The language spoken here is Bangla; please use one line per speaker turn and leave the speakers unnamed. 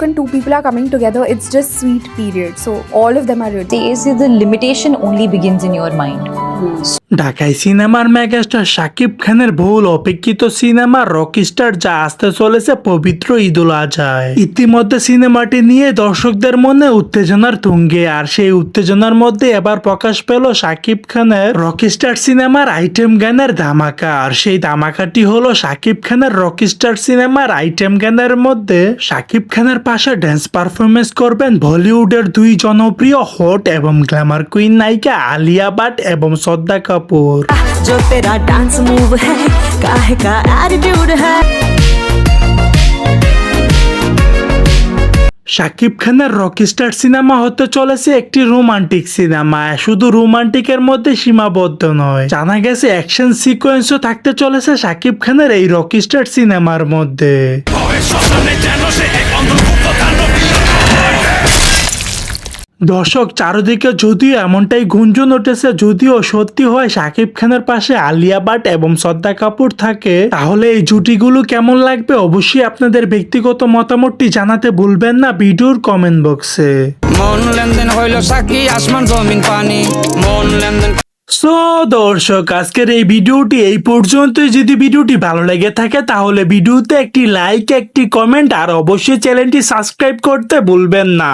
when two people are coming together, it's just sweet period. So all of them are really.
Says the limitation only begins in your mind.
ঢাকায় সিনেমার মেগাস্টার শাকিব খানের বহুল অপেক্ষিত সিনেমা রকস্টার যা আসতে চলেছে পবিত্র ঈদুল আজহায়। ইতিমধ্যে সিনেমাটি নিয়ে দর্শকদের মনে উত্তেজনার তুঙ্গে, আর সেই উত্তেজনার মধ্যে এবার প্রকাশ পেল শাকিব খানের রকস্টার সিনেমার আইটেম গানের ধামাকা। আর সেই ধামাকাটি হলো শাকিব খানের রকস্টার সিনেমার আইটেম গানের মধ্যে শাকিব খানের পাশে ড্যান্স পারফরমেন্স করবেন বলিউডের দুই জনপ্রিয় হট এবং গ্ল্যামার কুইন নায়িকা আলিয়া ভাট এবং শ্রদ্ধা কাপুর।
जो तेरा डांस मूव है काहे का एटीट्यूड है।
শাকিব খানের রকস্টার সিনেমা হতে চলেছে একটি রোমান্টিক সিনেমা। শুধু রোমান্টিকের মধ্যে সীমাবদ্ধ নয়, জানা গেছে অ্যাকশন সিকোয়েন্সও থাকতে চলেছে শাকিব খানের এই রকস্টার সিনেমার মধ্যে। দর্শক, চারদিকে যদিও এমনটাই গুঞ্জন উঠেছে, যদিও সত্যি হয় শাকিব খানের পাশে আলিয়া ভাট এবং শ্রদ্ধা কাপুর থাকে, তাহলে এই জুটিগুলো কেমন লাগবে অবশ্যই আপনাদের ব্যক্তিগত মতামতটি জানাতে ভুলবেন না ভিডিওর কমেন্ট বক্সে।
মন লেনদেন হইল সাকি আসমান জমিন পানি মন লেনদেন।
সো দর্শক, আজকের এই ভিডিওটি এই পর্যন্তই। যদি ভিডিওটি ভালো লেগে থাকে তাহলে ভিডিওতে একটি লাইক, একটি কমেন্ট আর অবশ্যই চ্যানেলটি সাবস্ক্রাইব করতে ভুলবেন না।